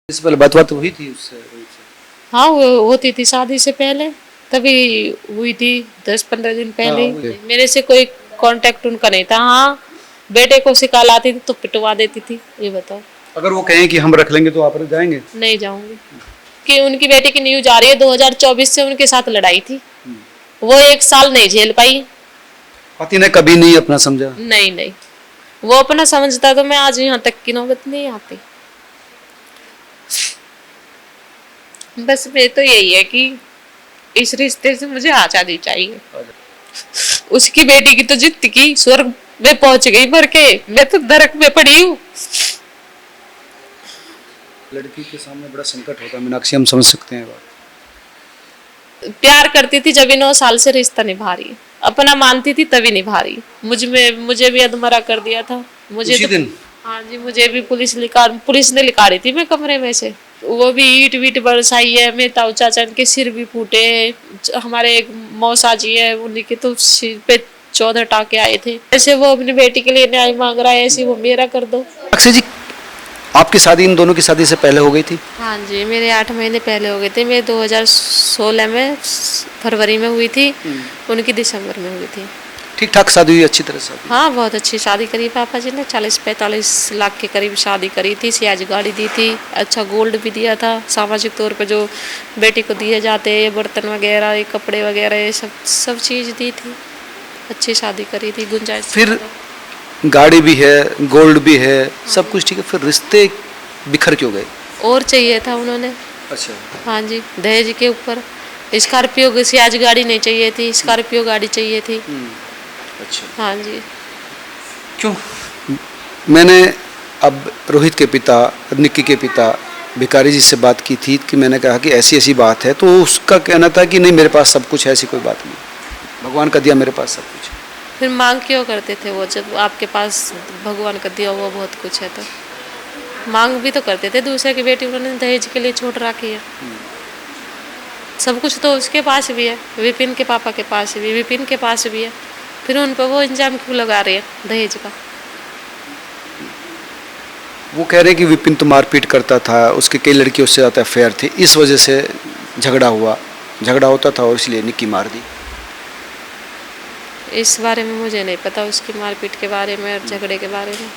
इससे पहले बात हुई थी उससे रोहित से? हाँ वो होती थी शादी से पहले, तभी हुई थी 10-15 दिन पहले हाँ, ही। मेरे से कोई कांटेक्ट उनका नहीं था। हाँ, बेटे को सिखा लाती थी तो पिटवा देती थी। ये बताओ। अगर वो कहें कि हम रख लेंगे तो आप जाएंगे? नहीं जाऊंगी कि उनकी बेटी की न्यूज आ रही है 2024 से उनके साथ लड़ाई थी, वो 1 साल नहीं झेल पाई। पति ने कभी नहीं अपना समझा? नहीं नहीं, वो अपना समझता तो मैं आज यहाँ तक की नौबत नहीं आती। बस मैं तो यही है कि इस रिश्ते से मुझे आजादी चाहिए। उसकी बेटी की तो जिद की स्वर्ग में पहुंच गई भर के, मैं तो नरक में पड़ी हूँ। लड़की के सामने बड़ा संकट होता है मीनाक्षी, हम समझ सकते हैं बात। प्यार करती थी जब 9 साल से रिश्ता निभा रही, अपना मानती थी तभी निभा रही। मुझे भी अधमरा कर दिया था। मुझे उसी तो दिन? हाँ जी, मुझे भी पुलिस ने लिकाड़ी थी मैं कमरे में से। वो भी ईट वीट बरसाई है, मेरे ताऊ चाचा के सिर भी फूटे। हमारे एक मौसा जी है, उन्हीं के तो सिर पे 14 टाके आए थे। ऐसे वो अपनी बेटी के लिए न्याय मांग रहा है, ऐसे वो मेरा कर दो। अक्षय जी, आपकी शादी इन दोनों की शादी से पहले हो गई थी? हाँ जी, मेरे 8 महीने पहले हो गए थे। मेरे 2016 में फरवरी में हुई थी, उनकी दिसंबर में हुई थी। ठीक ठाक शादी हुई, अच्छी तरह शादी? हाँ, बहुत अच्छी शादी करी पापा जी ने। 40-45 लाख के करीब शादी करी थी। सियाज गाड़ी दी थी, अच्छा गोल्ड भी दिया था। सामाजिक तौर पे जो बेटी को दिए जाते हैं, बर्तन वगैरह, ये कपड़े वगैरह, ये सब चीज़ दी थी। अच्छी शादी करी थी, गुंजाइश। फिर गाड़ी भी है, गोल्ड भी है, सब कुछ ठीक है, फिर रिश्ते बिखर क्यों गए? और चाहिए था उन्होंने। अच्छा। हाँ जी, दहेज के ऊपर स्कॉर्पियो, सियाज गाड़ी नहीं चाहिए थी, स्कॉर्पियो गाड़ी चाहिए थी। अच्छा। हाँ जी। क्यों? मैंने अब रोहित के पिता, निक्की के पिता भिखारी जी से बात की थी कि मैंने कहा कि ऐसी ऐसी बात है, तो उसका कहना था कि नहीं मेरे पास सब कुछ है, ऐसी कोई बात नहीं, भगवान का दिया मेरे पास सब कुछ। फिर मांग क्यों करते थे वो, जब आपके पास भगवान का दिया हुआ बहुत कुछ है तो मांग भी तो करते थे। दूसरे की बेटी उन्होंने दहेज के लिए छोड़ रखी है। सब कुछ तो उसके पास भी है, विपिन के पापा के पास भी, विपिन के पास भी है। फिर उन पर वो इंजाम क्यों लगा रहे हैं दहेज का? वो कह रहे हैं कि विपिन तो मारपीट करता था, उसके कई लड़कियों से ज़्यादा अफेयर थे, इस वजह से झगड़ा होता था और इसलिए निक्की मार दी। इस बारे में मुझे नहीं पता, उसकी मारपीट के बारे में और झगड़े के बारे में।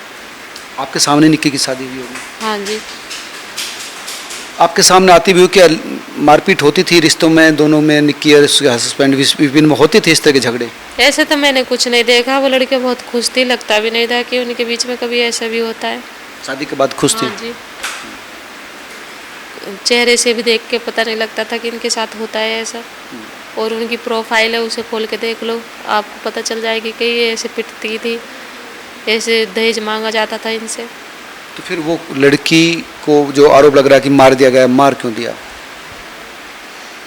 आपके सामने निक्की की शादी हुई होगी? हाँ जी। आपके सामने आती भी हो क्या मारपीट होती थी रिश्तों में, दोनों में, निक्की और उसके हस्बैंड विपिन में होते थे इस तरह के झगड़े? ऐसे तो मैंने कुछ नहीं देखा, वो लड़कियां बहुत खुश थी, लगता भी नहीं था कि उनके बीच में कभी ऐसा भी होता है। शादी के बाद खुश थी? हाँ जी, चेहरे से भी देख के पता नहीं लगता था कि इनके साथ होता है ऐसा। और उनकी प्रोफाइल है, उसे खोल के देख लो, आपको पता चल जाएगी कि ये ऐसे पिटती थी, ऐसे दहेज मांगा जाता था इनसे। तो फिर वो लड़की को जो आरोप लग रहा है कि मार दिया गया, मार क्यों दिया?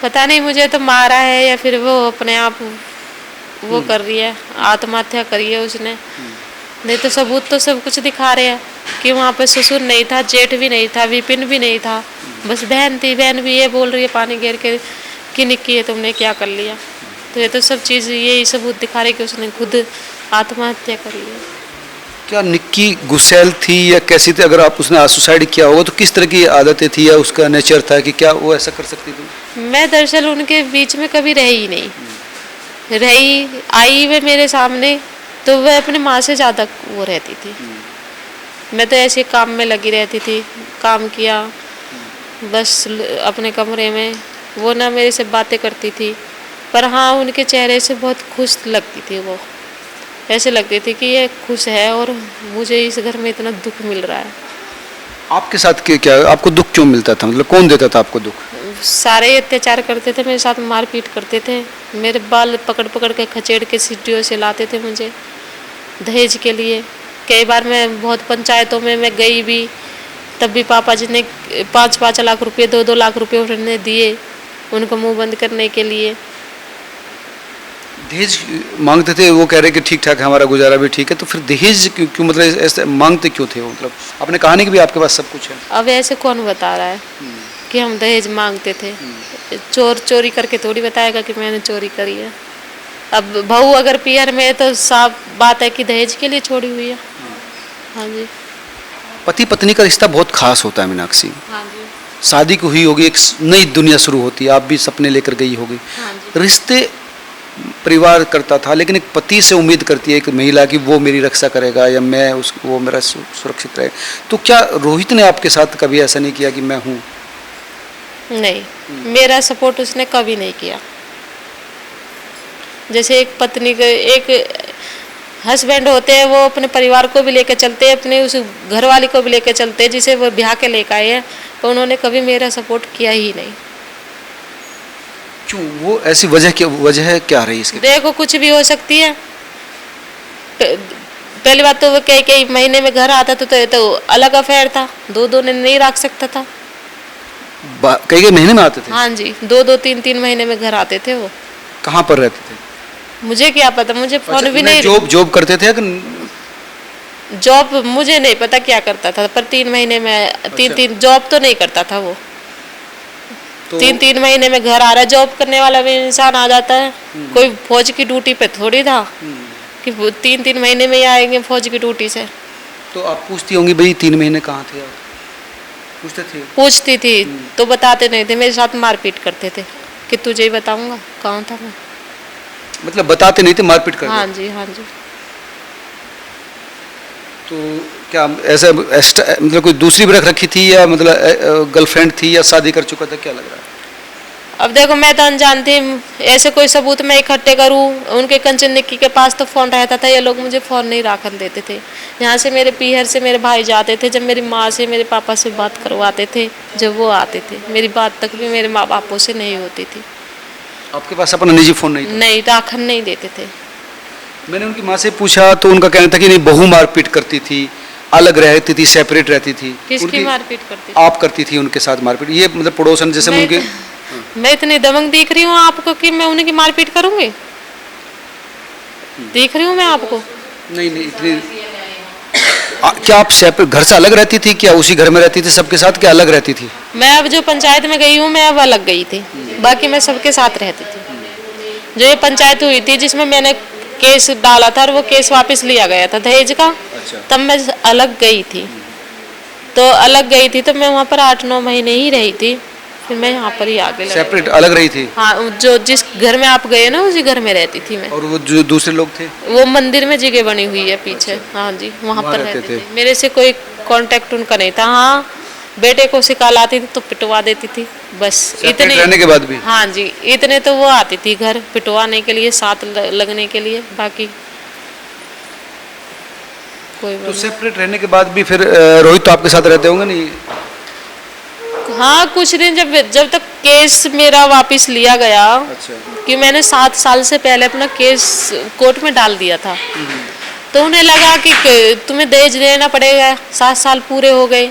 पता नहीं, मुझे तो मारा है या फिर वो अपने आप वो कर रही है, आत्महत्या करी है उसने। नहीं तो सबूत तो सब कुछ दिखा रहे हैं कि वहाँ पे ससुर नहीं था, जेठ भी नहीं था, विपिन भी नहीं था, बस बहन थी। बहन भी ये बोल रही है पानी गिर के कि निक्की है तुमने क्या कर लिया। तो ये तो सब चीज़ यही सबूत दिखा रहे कि उसने खुद आत्महत्या करी है। क्या निक्की गुस्सैल थी या कैसी थी? अगर आप उसने सुसाइड किया होगा तो किस तरह की आदतें थी या उसका नेचर था कि क्या वो ऐसा कर सकती थी? मैं दरअसल उनके बीच में कभी रही ही नहीं, रही आई वे मेरे सामने तो वह अपने माँ से ज़्यादा वो रहती थी। मैं तो ऐसे काम में लगी रहती थी, काम किया बस अपने कमरे में। वो ना मेरे से बातें करती थी, पर हाँ उनके चेहरे से बहुत खुश लगती थी वो। ऐसे लगती थी कि ये खुश है और मुझे इस घर में इतना दुख मिल रहा है। आपके साथ क्या आपको दुख क्यों मिलता था, मतलब कौन देता था आपको दुख? सारे अत्याचार करते थे मेरे साथ, मारपीट करते थे, मेरे बाल पकड़ पकड़ के खचेड़ के सीढ़ियों से लाते थे मुझे दहेज के लिए। कई बार मैं बहुत पंचायतों में मैं गई भी, तब भी पापा जी ने 5-5 लाख रुपए, 2-2 लाख रुपए उन्होंने दिए उनको मुंह बंद करने के लिए। दहेज मांगते थे? वो कह रहे कि ठीक ठाक है, हमारा गुजारा भी ठीक है, तो फिर दहेज क्यों मतलब ऐसे मांगते क्यों थे वो? मतलब आपने कहा नहीं कि भी आपके पास सब कुछ है। अब ऐसे कौन बता रहा है कि हम दहेज मांगते थे? चोर चोरी करके थोड़ी बताएगा कि मैंने चोरी करी है। अब बहू अगर पीआर में है तो साफ बात है कि दहेज के लिए छोड़ी हुई है। हाँ जी। पति पत्नी का रिश्ता बहुत खास होता है मीनाक्षी। हाँ जी। शादी को हुई होगी, एक नई दुनिया शुरू होती है, आप भी सपने लेकर गई होगी। हाँ जी। रिश्ते परिवार करता था, लेकिन एक पति से उम्मीद करती है एक महिला कि वो मेरी रक्षा करेगा या मैं वो मेरा सुरक्षित रहे। तो क्या रोहित ने आपके साथ कभी ऐसा नहीं किया कि मैं हूँ? नहीं, मेरा सपोर्ट उसने कभी नहीं किया। जैसे एक पत्नी के एक हस्बैंड होते हैं, वो अपने परिवार को भी लेकर चलते हैं, अपने उस घरवाली को भी लेकर चलते हैं जिसे वो ब्याह के लेकर आए हैं, तो उन्होंने कभी मेरा सपोर्ट किया ही नहीं। क्यों? वो ऐसी वजह क्या रही इसके? देखो, कुछ भी हो सकती है। पहली बात तो वो कई महीने में घर आता था, तो अलग अफेयर था, दो नहीं रख सकता था। कई महीने में आते थे? हाँ जी, दो तीन महीने में घर आते थे वो। कहाँ पर रहते थे? मुझे क्या पता, मुझे फोन अच्छा, भी नहीं। जॉब करते थे? जॉब मुझे नहीं पता क्या करता था, पर 3 महीने में तीन जॉब तो नहीं करता था वो। तो 3 महीने में घर आ रहा है, जॉब करने वाला भी इंसान आ जाता है। कोई फौज की ड्यूटी पे थोड़ी था कि वो 3 महीने में ही आएंगे फौज की ड्यूटी से। तो आप पूछती होंगी भाई 3 महीने कहाँ थे आप? पूछते थे? पूछती थी तो बताते नहीं थे, मेरे साथ मारपीट करते थे कि तुझे ही बताऊंगा कहाँ था मैं। मतलब बताते नहीं थे, मारपीट करते? हाँ जी, हाँ जी। तो क्या ऐसा मतलब कोई दूसरी भी रख रखी थी या मतलब गर्लफ्रेंड थी या शादी कर चुका था, क्या लग रहा है? अब देखो, मैं तो अनजान थी, ऐसे कोई सबूत मैं इकट्ठे करूं। उनके कंचन निक्की के पास तो फ़ोन रहता था, ये लोग मुझे फ़ोन नहीं रखने देते थे। यहाँ से मेरे पीहर से मेरे भाई जाते थे, जब मेरी माँ से मेरे पापा से बात करवाते थे, जब वो आते थे, मेरी बात तक भी मेरे माँ बापों से नहीं होती थी। आपके पास अपना निजी फ़ोन नहीं था? नहीं, राखन नहीं देते थे। मैंने उनकी माँ से पूछा तो उनका कहना था कि नहीं, बहू मारपीट करती थी, अलग रहती थी, सेपरेट रहती थी। किसकी मारपीट करती? आप करती थी उनके साथ मारपीट? ये मतलब पड़ोसन जैसे उनके। मैं इतनी दबंग दिख रही हूँ आपको कि मैं उनकी मारपीट करूंगी? दिख रही हूँ मैं आपको? नहीं इतनी। क्या आप सेपरेट घर से अलग रहती थी, क्या उसी घर में रहती थी सबके साथ, क्या अलग रहती थी? मैं अब जो पंचायत में गई हूँ, मैं अब अलग गई थी, बाकी मैं सबके साथ रहती थी। जो ये पंचायत हुई थी जिसमें मैंने केस डाला था और वो केस वापस लिया गया था दहेज का, तब मैं अलग गई थी। तो अलग गई थी तो मैं वहाँ पर 8-9 महीने ही रही थी, फिर मैं यहाँ पर ही आगे लगी। सेपरेट अलग रही थी? हाँ, जो जिस घर में आप गए ना उसी घर में रहती थी मैं। और वो जो दूसरे लोग थे? वो मंदिर में जगह बनी हुई है पीछे। हाँ जी, वहाँ पर रहते थे। मेरे से कोई कांटेक्ट उनका नहीं था। हाँ, बेटे को सिखा लाती थी तो पिटवा देती थी, बस इतने। रहने के बाद भी? हाँ जी, इतने तो वो आती थी घर पिटवाने के लिए, साथ लगने के लिए, बाकी कोई। तो सेपरेट रहने के बाद भी फिर रोहित तो आपके साथ रहते होंगे नहीं? हाँ, कुछ दिन जब तक केस मेरा वापस लिया गया। अच्छा। कि मैंने 7 साल से पहले अपना केस कोर्ट में डाल दिया था, तो उन्हें लगा कि तुम्हें दहेज देना पड़ेगा, 7 साल पूरे हो गए,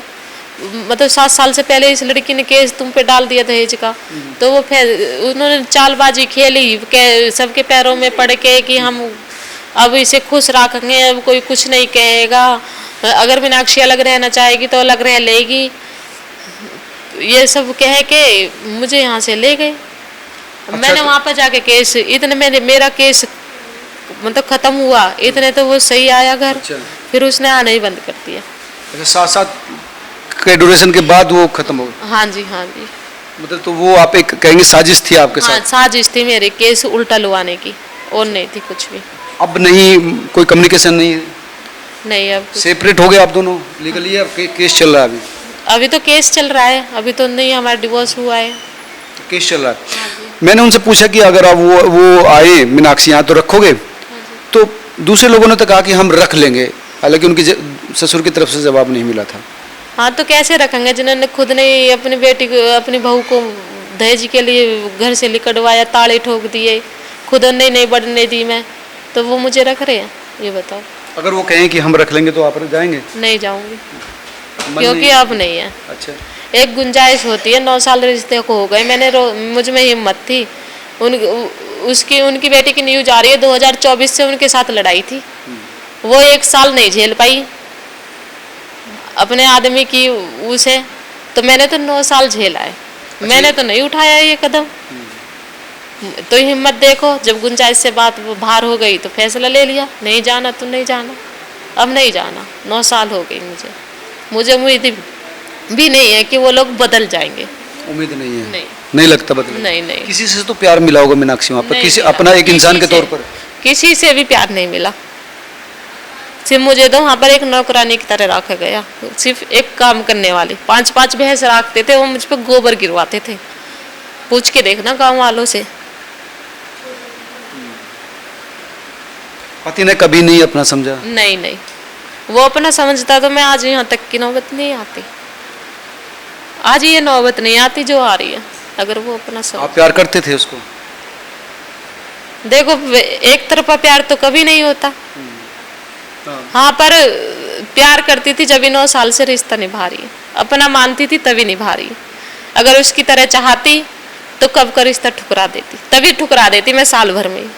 मतलब 7 साल से पहले इस लड़की ने केस तुम पे डाल दिया दहेज का। तो वो फिर उन्होंने चालबाजी खेली, सबके पैरों में पड़ के कि हम अब इसे खुश रखेंगे, अब कोई कुछ नहीं कहेगा, अगर मीनाक्षी अलग रहना चाहेगी तो अलग रह लेगी, ये सब कह के मुझे यहाँ से ले गए। अच्छा, मैंने वहाँ पर जाके केस, इतने मेरा केस मतलब खत्म हुआ, इतने तो वो सही आया घर। अच्छा। फिर उसने आना ही बंद कर दिया। अच्छा, 7 के ड्यूरेशन के बाद वो खत्म हो गया? हाँ जी, हाँ जी। मतलब तो वो आप एक कहेंगे साजिश थी आपके हाँ, साथ? साजिश थी मेरे केस उल्टा लुआने की, और नहीं थी कुछ भी। अब नहीं, कोई कम्युनिकेशन नहीं है? नहीं, अब सेपरेट हो गए आप दोनों लीगली? अब केस चल रहा है? अभी तो केस चल रहा है, अभी तो नहीं, हमारा डिवोर्स हुआ है। तो केस चल रहा है। मैंने उनसे पूछा कि अगर आप वो आए मीनाक्षी यहाँ तो रखोगे? तो दूसरे लोगों ने तो कहा कि हम रख लेंगे, हालांकि उनकी ससुर की तरफ से जवाब नहीं मिला था। हाँ, तो कैसे रखेंगे जिन्होंने खुद ने अपनी बेटी को, अपनी बहू को दहेज के लिए घर से निकलवाया, ताले ठोक दिए, खुद ने नहीं बढ़ने दी मैं, तो वो मुझे रख रहे हैं? ये बताओ। अगर वो कहें कि हम रख लेंगे तो आप रख जाएंगे? नहीं जाऊंगी, क्योंकि अब नहीं है। अच्छा। एक गुंजाइश होती है, 9 साल रिश्ते को हो गए, मुझ में हिम्मत थी। उनकी बेटी की न्यूज आ रही है 2024 से उनके साथ लड़ाई थी, वो 1 साल नहीं झेल पाई अपने आदमी की उसे, तो मैंने तो 9 साल झेला है। अच्छा। मैंने तो नहीं उठाया ये कदम। तो हिम्मत देखो, जब गुंजाइश से बात बाहर हो गई तो फैसला ले लिया, नहीं जाना तो नहीं जाना, अब नहीं जाना। 9 साल हो गई मुझे। मुझे उम्मीद भी नहीं है कि वो लोग बदल जाएंगे। उम्मीद नहीं है? नहीं नहीं लगता बदले? नहीं नहीं किसी से तो प्यार मिला होगा मीनाक्षी वहाँ पर, नहीं किसी मिला। अपना एक इंसान के किसी तौर से- पर? किसी से भी प्यार नहीं मिला। सिर्फ मुझे तो वहाँ पर एक नौकरानी की तरह रखा गया, सिर्फ एक काम करने वाली। 5-5 भैंस रखते थे, वो मुझ पर गोबर गिरवाते थे। पूछ के देखना गांव वालों से। पति ने कभी नहीं अपना समझा? नहीं नहीं, वो अपना समझता तो मैं आज यहाँ तक की नौबत नहीं आती। आज ये नौबत नहीं आती जो आ रही है, अगर वो अपना समझ। आप प्यार करते थे उसको? देखो, एक तरफा प्यार तो कभी नहीं होता। हाँ, पर प्यार करती थी जब 9 साल से रिश्ता निभा रही है, अपना मानती थी तभी निभा रही है। अगर उसकी तरह चाहती तो कब का रिश्ता ठुकरा देती, तभी ठुकरा देती मैं साल भर में।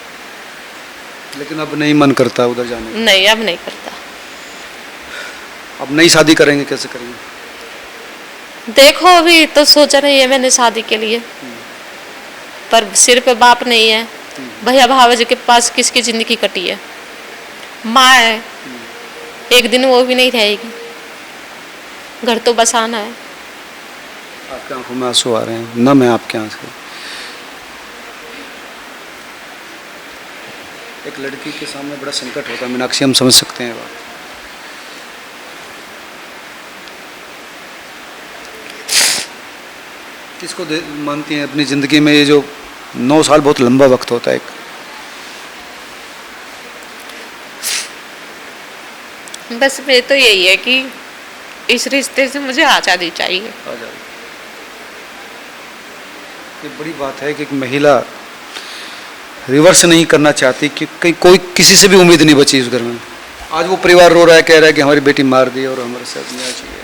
लेकिन अब नहीं मन करता उधर जाने का? नहीं, अब नहीं करता। अब नई शादी करेंगे, कैसे करेंगे? देखो, अभी तो सोचा नहीं है मैंने शादी के लिए, पर सिर पे बाप नहीं है। भैया भावज के पास किसकी जिंदगी कटी है? माँ है, एक दिन वो भी नहीं रहेगी। घर तो बसाना है। आपकी आंखों में आंसू आ रहे हैं, नम है आपके आंसू। एक लड़की के सामने बड़ा संकट होता है मीनाक्षी, हम समझ सकते हैं बात। किसको मानती हैं अपनी ज़िंदगी में? ये जो 9 साल बहुत लंबा वक्त होता है। बस मैं तो यही है कि इस रिश्ते से मुझे आज़ादी चाहिए। ये बड़ी बात है कि एक महिला रिवर्स नहीं करना चाहती कि कहीं कोई किसी से भी उम्मीद नहीं बची इस घर में। आज वो परिवार रो रहा है, कह रहा है कि हमारी बेटी मार दी और हमारे साथ न्याय चाहिए।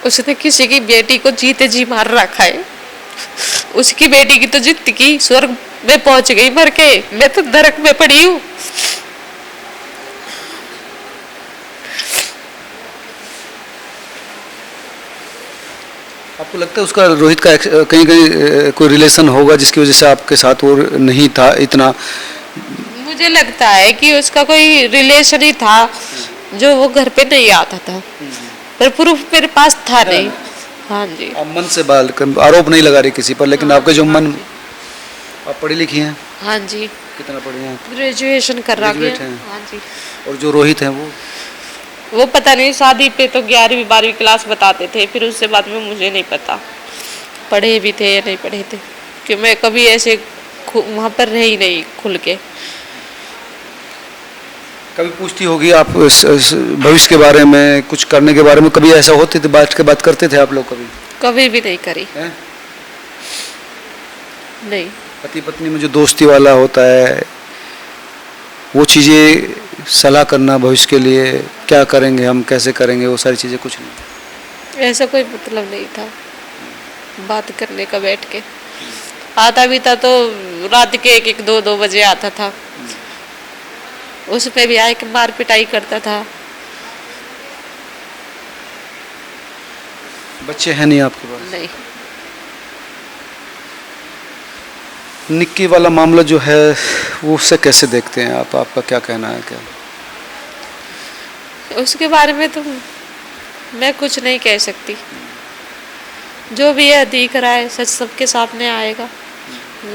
उसने किसी की बेटी को जीते जी मार रखा है। उसकी बेटी की तो जिंदगी स्वर्ग में पहुंच गई मर के, मैं तो नरक में पड़ी हूँ। आपको लगता है उसका रोहित का कहीं कहीं कोई रिलेशन होगा जिसकी वजह से आपके साथ वो नहीं था इतना? मुझे लगता है कि उसका कोई रिलेशन ही था जो वो घर पे नहीं आता था, पर प्रूफ मेरे पास था नहीं। हाँ जी। आप मन से आरोप नहीं लगा रही किसी पर, लेकिन हाँ, आपके जो हाँ मन। जी। आप पढ़ी लिखी हैं? हाँ जी, कितना पढ़ी हैं? ग्रेजुएशन कर रखी ग्रेजुएट है। हैं। हाँ जी। और जो रोहित हैं वो पता नहीं, शादी पे तो 11वीं 12वीं क्लास बताते थे, फिर उससे बाद में मुझे नहीं पता पढ़े भी थे या नहीं पढ़े थे, कि मैं कभी ऐसे वहाँ पर रही नहीं खुल के। कभी पूछती होगी आप भविष्य के बारे में, कुछ करने के बारे में? कभी ऐसा होते थे, बैठ के बात करते थे आप लोग? कभी भी नहीं करी हैं? नहीं। पति पत्नी में जो दोस्ती वाला होता है, वो चीज़ें, सलाह करना भविष्य के लिए, क्या करेंगे हम, कैसे करेंगे, वो सारी चीज़ें कुछ नहीं? ऐसा कोई मतलब नहीं था बात करने का। बैठ के आता भी था तो रात के 1-1, 2-2 बजे आता था। उसमें भी आए के मार पिटाई करता था। बच्चे हैं नहीं आपके पास? नहीं। निक्की वाला मामला जो है वो उससे कैसे देखते हैं आप? आपका क्या कहना है? क्या उसके बारे में तो मैं कुछ नहीं कह सकती। जो भी है दिख रहा है, सच सबके सामने आएगा,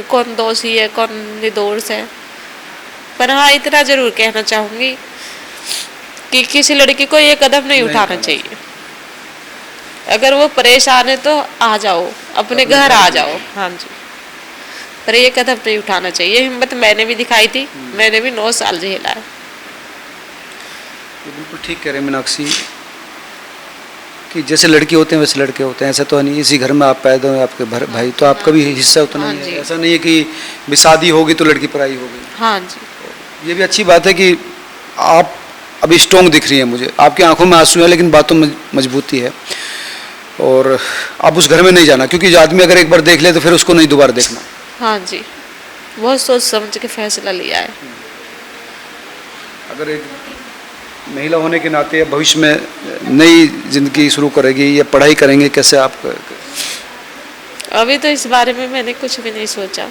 कौन दोषी है कौन निर्दोष है। पर हाँ, इतना जरूर कहना चाहूंगी कि किसी लड़की को ये कदम नहीं उठाना चाहिए। अगर वो परेशान है तो आ जाओ, अपने घर आ जाओ। हाँ जी, पर ये कदम नहीं उठाना चाहिए। हिम्मत मैंने भी दिखाई थी, मैंने भी 9 साल झेला है। ये बिल्कुल ठीक कह रहे हैं मीनाक्षी कि जैसे लड़के होते हैं वैसे लड़के होते हैं। ऐसा तो नहीं इसी घर में आप पैदा हुए, आपके भाई तो आपका भी हिस्सा उतना हाँ ही है। जी। ऐसा नहीं है कि भी शादी होगी तो लड़की पराई होगी। हाँ जी। ये भी अच्छी बात है कि आप अभी स्ट्रॉन्ग दिख रही हैं मुझे। आपकी आंखों में आंसू है लेकिन बातों में मजबूती है। और आप उस घर में नहीं जाना, क्योंकि जो आदमी अगर एक बार देख ले तो फिर उसको नहीं दोबारा देखना। हाँ जी, बहुत सोच समझ के फैसला लिया है। अगर एक महिला होने के नाते भविष्य में नई जिंदगी शुरू करेगी या पढ़ाई करेंगे, कैसे आप? अभी तो इस बारे में मैंने कुछ भी नहीं सोचा।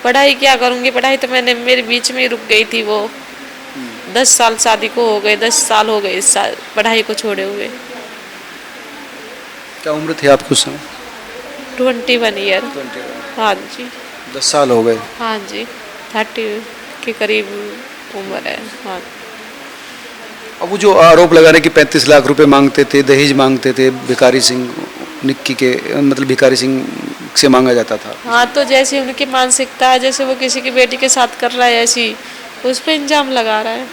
पढ़ाई क्या करूँगी, पढ़ाई तो मैंने मेरे बीच में ही रुक गई थी। वो 10 साल शादी को हो गए, 10 साल हो गए इस साल पढ़ाई को छोड़े हुए। क्या उम्र थी आपकी उस समय? 21 ईयर। हाँ जी। 10 साल हो गए। हाँ जी, 30 के करीब उम्र है। हाँ। अब वो जो आरोप लगा रहे कि 35 लाख रुपए मांगते थे, दहेज मांगते थे, भिखारी सिंह निक्की के, मतलब भिखारी सिंह से मांगा जाता था। हाँ, तो जैसे उनकी मानसिकता है, जैसे वो किसी की बेटी के साथ कर रहा है, ऐसी उस पर इल्जाम लगा रहा है।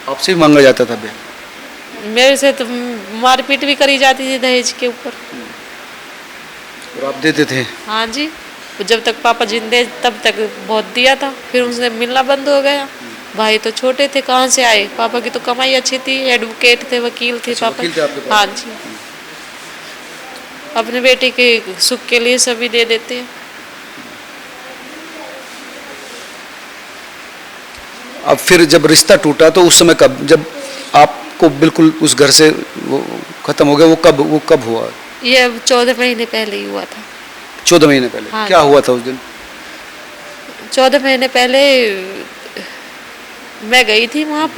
आपसे भी मांगा जाता था बहन? मेरे से तो मारपीट भी करी जाती थी दहेज के ऊपर। और आप देते थे? हाँ जी, जब तक पापा जिंदे तब तक बहुत दिया था, फिर उनसे मिलना बंद हो गया। भाई तो छोटे थे, कहाँ से आए? पापा की तो कमाई अच्छी थी, एडवोकेट थे, वकील थे अच्छा, पापा। वकील थे आपके पास? हाँ जी, अपने बेटे के सुख के लिए सभी दे देते हैं। अब फिर जब रिश्ता टूटा तो उस समय कब, जब आपको बिल्कुल उस घर से वो खत्म हो गया, वो कब हुआ? ये 14 महीने पहले ही हुआ था। 14 महीने पहले? हाँ। क्या हुआ था उस दिन? 14 महीने पहले मैं गई थी वहाँ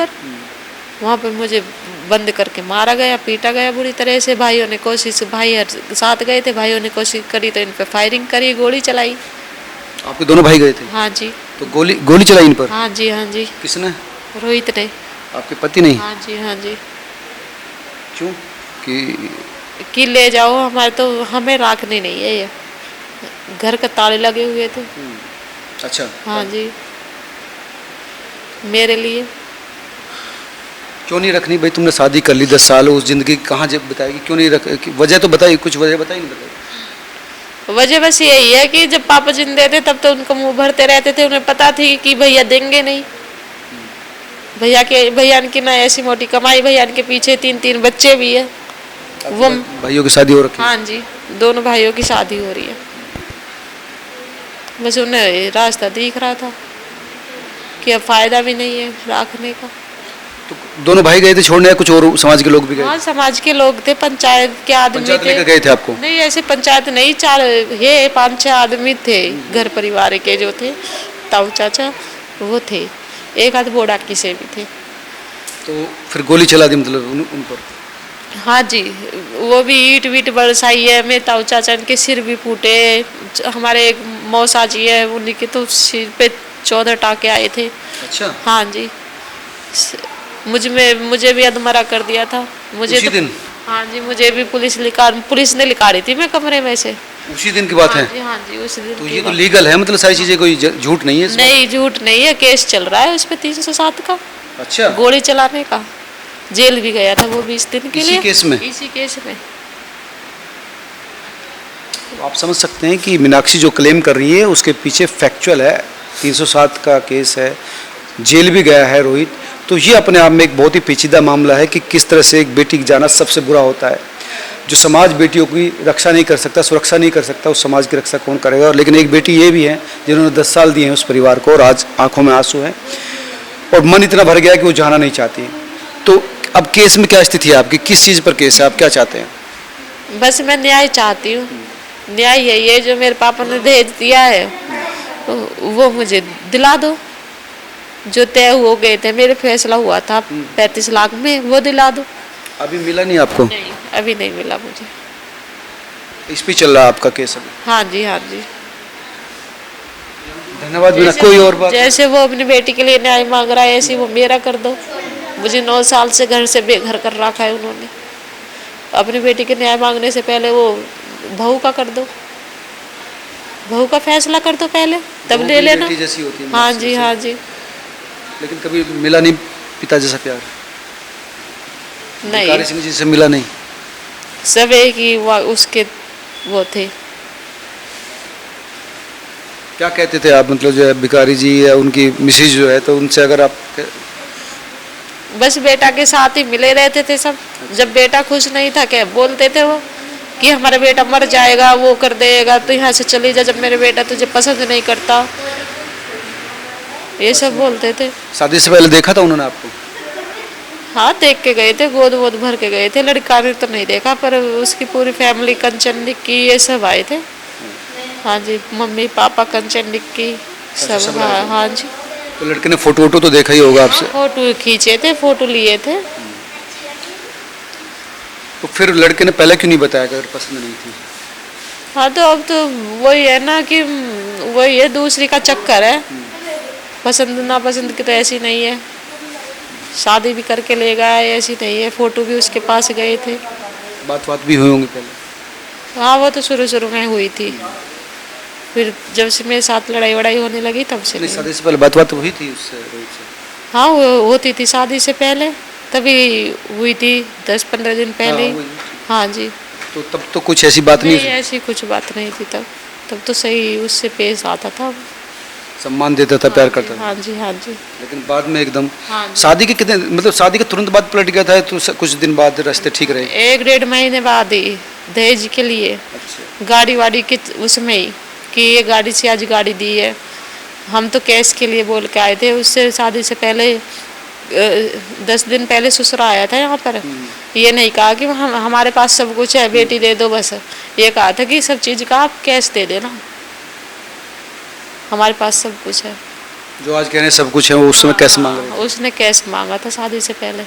पर मुझे बंद करके मारा गया, पीटा गया बुरी तरह से। भाइयों ने कोशिश, भाई साथ गए थे, भाइयों ने कोशिश करी तो इन पे फायरिंग करी, गोली चलाई। आपके दोनों भाई गए थे? हाँ जी। तो गोली चलाई इन पर? हाँ जी, हाँ जी। किसने? रोहित ने। आपके पति नहीं? हाँ जी, हाँ जी। क्यों? कि ले जाओ, हमारे तो हमें राखने नहीं है ये, घर के ताले लगे हुए थे। अच्छा। हाँ जी, मेरे लिए। क्यों नहीं रखनी भाई? तुमने शादी कर ली, 10 साल, उस जिंदगी कहाँ जब बताएगी? क्यों नहीं रख? वजह तो बताइए, कुछ वजह बताइए। नहीं बताइए। वजह बस यही है कि जब पापा जिंदे थे तब तो उनको मुंह भरते रहते थे, उन्हें पता थी कि भैया देंगे नहीं। भैया की ना ऐसी मोटी कमाई, भैया के पीछे 3 बच्चे भी है। वो भाइयों की शादी हो रखी है? हाँ जी, दोनों भाइयों की शादी हो रही है। बस उन्हें रास्ता दिख रहा था कि अब फायदा भी नहीं है रखने का। तो दोनों भाई गए थे छोड़ने, या कुछ और समाज के लोग भी गए? हाँ, समाज के लोग थे, पंचायत के आदमी पंचायत थे। लेकर गए थे आपको? नहीं, ऐसे पंचायत नहीं, 5-6 आदमी थे घर परिवार के जो थे, ताऊ चाचा वो थे, एक आध बोड़ा की से भी थे। तो फिर गोली चला दी मतलब उन पर? हाँ जी, वो भी ईट वीट बरसाई है। मेरे ताऊ चाचा के सिर भी फूटे। हमारे एक मौसा जी है, उन्हीं के तो सिर पे 14 टाके आए थे। अच्छा। हाँ जी, मुझे भी अधमरा कर दिया था। मुझे उसी तो, दिन? हाँ जी, मुझे भी पुलिस ने लिखा थी मैं कमरे में से। उसी दिन की बात हाँ है? जी, हाँ जी, उसी दिन तो की ये तो बात। लीगल है, मतलब सारी चीजें, कोई झूठ नहीं है इसमें? नहीं, झूठ नहीं है, केस चल रहा है उस पे 307 का। अच्छा। गोली चलाने का। जेल भी गया था वो 20 दिन के लिए। इसी केस में? इसी केस में। तो आप समझ सकते हैं कि मीनाक्षी जो क्लेम कर रही है उसके पीछे फैक्चुअल है। 307 का केस है, जेल भी गया है रोहित। तो ये अपने आप में एक बहुत ही पेचीदा मामला है कि किस तरह से एक बेटी जाना सबसे बुरा होता है। जो समाज बेटियों की रक्षा नहीं कर सकता, सुरक्षा नहीं कर सकता, उस समाज की रक्षा कौन करेगा? और लेकिन एक बेटी ये भी है जिन्होंने 10 साल दिए हैं उस परिवार को, और आज आंखों में आंसू हैं और मन इतना भर गया कि वो जाना नहीं चाहती। तो अब केस में क्या स्थिति है आपकी? किस चीज़ पर केस है? आप क्या चाहते हैं? बस मैं न्याय चाहती हूँ। न्याय यही है, जो मेरे पापा ने दहेज दिया है वो मुझे दिला दो। जो तय हो गए थे, मेरे फैसला हुआ था 35 लाख में, वो दिला दो। अभी मिला नहीं आपको? नहीं, अभी नहीं मिला मुझे। इस पे चल रहा है आपका केस अभी? हाँ जी, हाँ जी। धन्यवाद। बिना कोई और बात? जैसे वो अपनी बेटी के लिए न्याय मांग रहा है, ऐसे वो मेरा कर दो। मुझे 9 साल से घर से बेघर कर रखा है उन्होंने। अपनी बेटी के न्याय मांगने से पहले वो बहू का कर दो, बहू का फैसला कर दो पहले, तब ले लेना। बेटी जैसी होती है। हाँ जी, हाँ जी। लेकिन कभी मिला नहीं पिता जैसा प्यार? नहीं, भिखारी सिंह जी से मिला नहीं? सब एक ही उसके वो थे। क्या कहते थे आप, मतलब जो है भिखारी जी या उनकी मिसेज जो है, तो उनसे अगर आप? बस बेटा के साथ ही मिले रहते थे सब। जब बेटा खुश नहीं था, क्या बोलते थे वो कि हमारा बेटा मर जाएगा, वो कर देगा, तो यहाँ से चली जा, जब मेरे बेटा तुझे पसंद नहीं करता, ये सब बोलते थे। शादी से पहले देखा था उन्होंने आपको? हाँ, देख के गए थे, गोद वोद भर के गए थे। लड़का ने तो नहीं देखा, पर उसकी पूरी फैमिली, कंचन निक्की, ये सब आए थे। हाँ जी, मम्मी पापा, कंचन निक्की सब। हाँ, हाँ जी। तो लड़के ने फोटो वोटो तो देखा ही होगा आपसे। फोटो खींचे थे, फोटो लिए थे। तो फिर लड़के ने पहले क्यों नहीं बताया कि अगर पसंद नहीं थी? हाँ तो अब तो वही है ना कि वही है, दूसरी का चक्कर है। पसंद ना पसंद की तो ऐसी नहीं है, शादी भी करके ले गया है, ऐसी नहीं है। फोटो भी उसके पास गए थे। बात भी हुई होंगी पहले? हाँ वो तो शुरू शुरू में हुई थी, फिर जब से मेरे साथ लड़ाई वड़ाई होने लगी तब से नहीं, नहीं। शादी से पहले बात हुई थी उससे, रोहित से? हाँ वो होती थी शादी से पहले, तभी हुई थी 10-15 दिन पहले हाँ, ही। वही। हाँ जी। तो तब तो कुछ ऐसी बात नहीं नहीं ऐसी कुछ बात नहीं थी तब। तब तो सही उससे पेश आता था। सम्मान देता था, प्यार करता था। हाँ जी, हाँ जी। लेकिन बाद में एकदम हाँ जी। शादी के कितने, मतलब शादी के तुरंत बाद पलट गया था, तो कुछ दिन बाद रास्ते ठीक रहे? 1-1.5 महीने बाद ही दहेज के लिए अच्छा। गाड़ी वाड़ी की उसमें ही कि ये गाड़ी से आज गाड़ी दी है। हम तो कैश के लिए बोल के आए थे। उससे शादी से पहले 10 दिन पहले ससुरा आया था यहाँ पर। ये नहीं कहा कि हमारे पास सब कुछ है, बेटी दे दो बस। ये कहा था कि सब चीज़ का आप कैश दे देना, हमारे पास सब कुछ है। जो आज कह रहे हैं सब कुछ है, वो उस समय कैसे मांग रहे थे? उसने कैश मांगा था शादी से पहले।